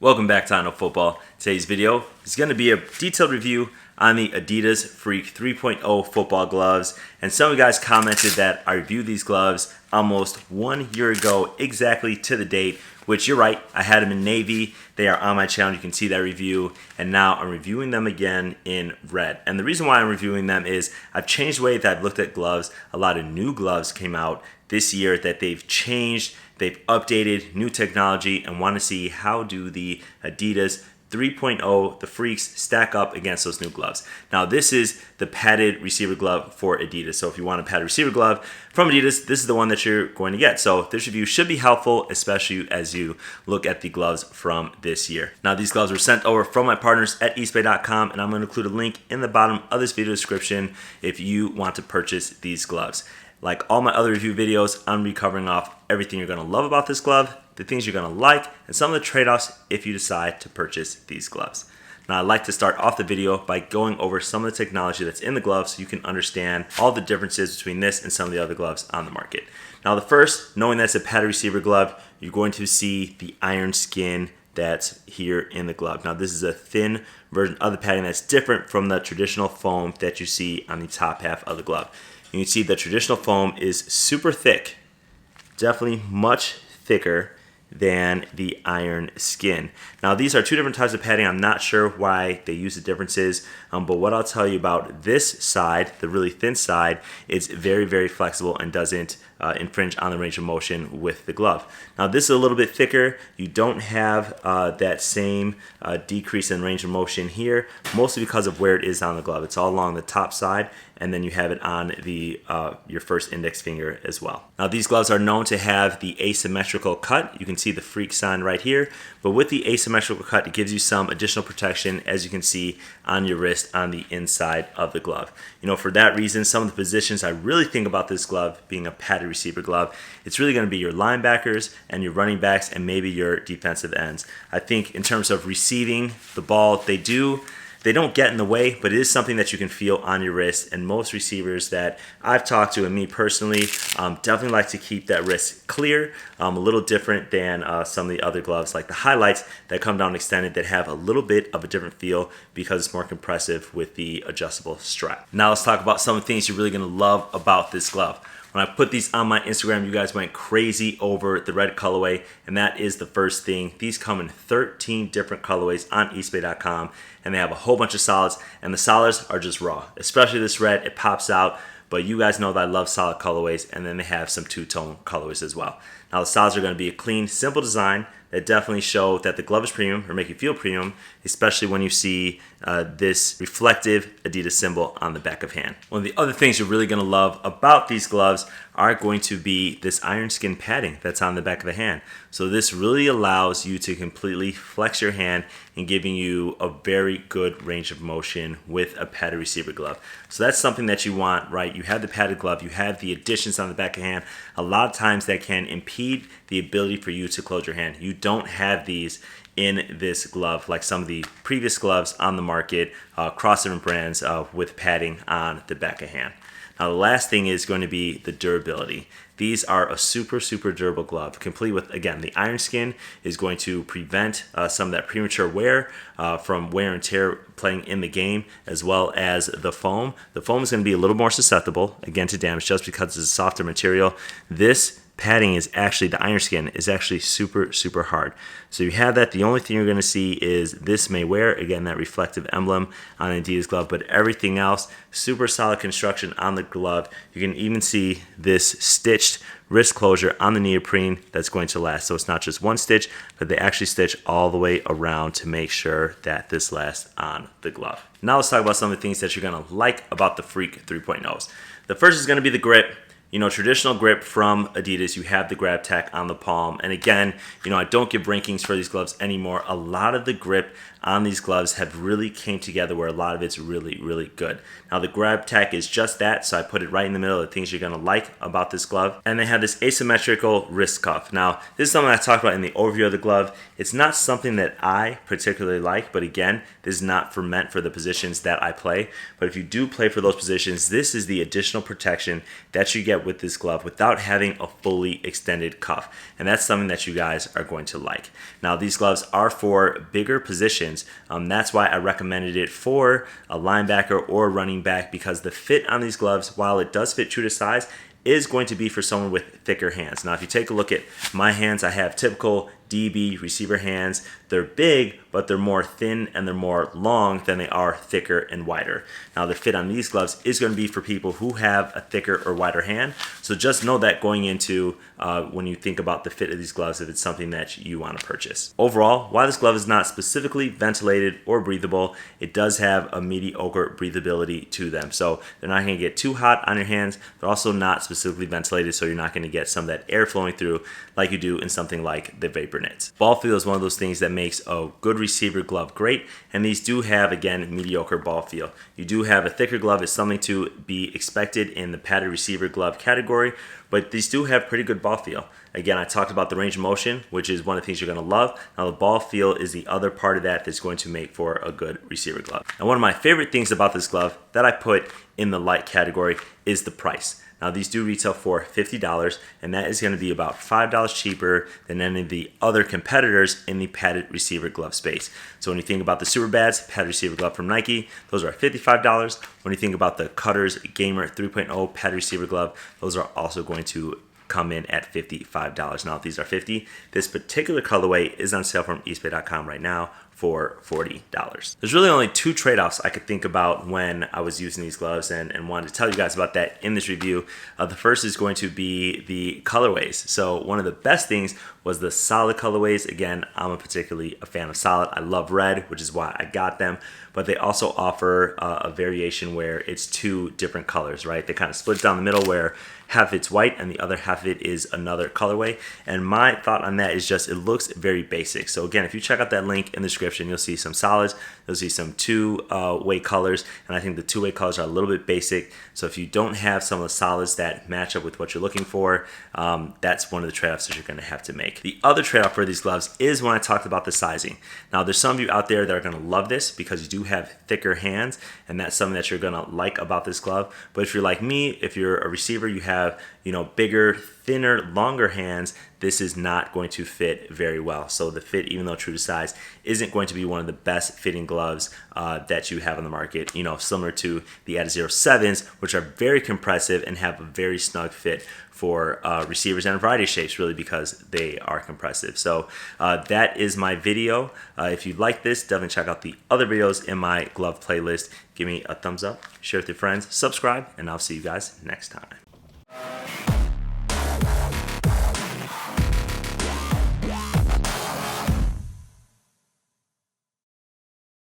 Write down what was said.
Welcome back to I Know Football. Today's video is going to be a detailed review on the Adidas Freak 3.0 football gloves. And some of you guys commented that I reviewed these gloves almost 1 year ago, exactly to the date, which you're right, I had them in navy. They are on my channel, you can see that review. And now I'm reviewing them again in red. And the reason why I'm reviewing them is I've changed the way that I've looked at gloves. A lot of new gloves came out this year that they've changed. They've updated new technology and want to see how do the Adidas 3.0, the Freaks, stack up against those new gloves. Now this is the padded receiver glove for Adidas. So if you want a padded receiver glove from Adidas, this is the one that you're going to get. So this review should be helpful, especially as you look at the gloves from this year. Now these gloves were sent over from my partners at eastbay.com, and I'm going to include a link in the bottom of this video description if you want to purchase these gloves. Like all my other review videos, I'm be covering off everything you're going to love about this glove, the things you're going to like, and some of the trade-offs if you decide to purchase these gloves. Now I'd like to start off the video by going over some of the technology that's in the gloves so you can understand all the differences between this and some of the other gloves on the market. Now the first, knowing that it's a padded receiver glove, you're going to see the iron skin that's here in the glove. Now this is a thin version of the padding that's different from the traditional foam that you see on the top half of the glove. You can see the traditional foam is super thick, definitely much thicker than the iron skin. Now these are two different types of padding. I'm not sure why they use the differences, but what I'll tell you about this side, the really thin side, it's very, very flexible and doesn't infringe on the range of motion with the glove. Now this is a little bit thicker. You don't have that same decrease in range of motion here, mostly because of where it is on the glove. It's all along the top side, and then you have it on the your first index finger as well. Now these gloves are known to have the asymmetrical cut. You can see the Freak sign right here, but with the asymmetrical cut, it gives you some additional protection, as you can see on your wrist on the inside of the glove. You know, for that reason, some of the positions I really think about this glove being a padded receiver glove, it's really going to be your linebackers and your running backs and maybe your defensive ends. I think in terms of receiving the ball, they don't get in the way, but it is something that you can feel on your wrist. And most receivers that I've talked to, and me personally, definitely like to keep that wrist clear. A little different than some of the other gloves, like the highlights that come down extended, that have a little bit of a different feel because it's more compressive with the adjustable strap. Now let's talk about some of the things you're really going to love about this glove. When I put these on my Instagram, you guys went crazy over the red colorway, and that is the first thing. These come in 13 different colorways on eastbay.com, and they have a whole bunch of solids, and the solids are just raw. Especially this red, it pops out, but you guys know that I love solid colorways, and then they have some two-tone colorways as well. Now the solids are going to be a clean, simple design that definitely show that the glove is premium, or make you feel premium, especially when you see this reflective Adidas symbol on the back of hand. One of the other things you're really going to love about these gloves are going to be this iron skin padding that's on the back of the hand. So this really allows you to completely flex your hand and giving you a very good range of motion with a padded receiver glove. So that's something that you want, right? You have the padded glove, you have the additions on the back of hand. A lot of times that can impede the ability for you to close your hand. You don't have these in this glove like some of the previous gloves on the market across different brands with padding on the back of hand. Now the last thing is going to be the durability. These are a super durable glove, complete with, again, the iron skin is going to prevent some of that premature wear from wear and tear playing in the game, as well as the foam. The foam is going to be a little more susceptible, again, to damage just because it's a softer material. This padding is actually, the iron skin is actually super hard. So you have that. The only thing you're going to see is this may wear, again, that reflective emblem on an Adidas glove, but everything else, super solid construction on the glove. You can even see this stitched wrist closure on the neoprene that's going to last. So it's not just one stitch, but they actually stitch all the way around to make sure that this lasts on the glove. Now let's talk about some of the things that you're going to like about the Freak 3.0s. The first is going to be the grip. You know, traditional grip from Adidas, you have the grab tack on the palm. And again, you know, I don't give rankings for these gloves anymore. A lot of the grip on these gloves have really came together where a lot of it's really good. Now the grab tack is just that, so I put it right in the middle of the things you're gonna like about this glove. And they have this asymmetrical wrist cuff. Now this is something I talked about in the overview of the glove. It's not something that I particularly like, but again, this is not meant for the positions that I play. But if you do play for those positions, this is the additional protection that you get with this glove without having a fully extended cuff. And that's something that you guys are going to like. Now these gloves are for bigger positions. That's why I recommended it for a linebacker or running back, because the fit on these gloves, while it does fit true to size, is going to be for someone with thicker hands. Now if you take a look at my hands, I have typical DB receiver hands. They're big, but they're more thin and they're more long than they are thicker and wider. Now the fit on these gloves is going to be for people who have a thicker or wider hand. So just know that going into when you think about the fit of these gloves, if it's something that you want to purchase. Overall, while this glove is not specifically ventilated or breathable, it does have a mediocre breathability to them. So they're not going to get too hot on your hands. They're also not specifically ventilated, so you're not going to get some of that air flowing through like you do in something like the Vapor Knits. Ball feel is one of those things that makes a good receiver glove great, and these do have, again, mediocre ball feel. You do have a thicker glove. It's something to be expected in the padded receiver glove category, but these do have pretty good ball feel. Again, I talked about the range of motion, which is one of the things you're going to love. Now the ball feel is the other part of that that's going to make for a good receiver glove. And one of my favorite things about this glove that I put in the light category is the price. Now these do retail for $50, and that is going to be about $5 cheaper than any of the other competitors in the padded receiver glove space. So when you think about the Superbads padded receiver glove from Nike, those are $55. When you think about the Cutters Gamer 3.0 padded receiver glove, those are also going to come in at $55. Now if these are $50, this particular colorway is on sale from eastbay.com right now for $40. There's really only two trade-offs I could think about when I was using these gloves, and wanted to tell you guys about that in this review. The first is going to be the colorways. So one of the best things was the solid colorways. Again, I'm particularly a fan of solid. I love red, which is why I got them, but they also offer a variation where it's two different colors, right? They kind of split down the middle where half it's white and the other half of it is another colorway. And my thought on that is just it looks very basic. So again, if you check out that link in the description, you'll see some solids, you'll see some two-way colors, and I think the two-way colors are a little bit basic. So if you don't have some of the solids that match up with what you're looking for, that's one of the trade-offs that you're going to have to make. The other trade-off for these gloves is when I talked about the sizing. Now there's some of you out there that are going to love this because you do have thicker hands, and that's something that you're going to like about this glove. But if you're like me, if you're a receiver, you have bigger, thinner, longer hands, this is not going to fit very well. So the fit, even though true to size, isn't going to be one of the best fitting gloves that you have on the market, similar to the Adidas 07s, which are very compressive and have a very snug fit for receivers in a variety of shapes, really, because they are compressive. So that is my video. If you like this, definitely check out the other videos in my glove playlist. Give me a thumbs up, share with your friends, subscribe, and I'll see you guys next time.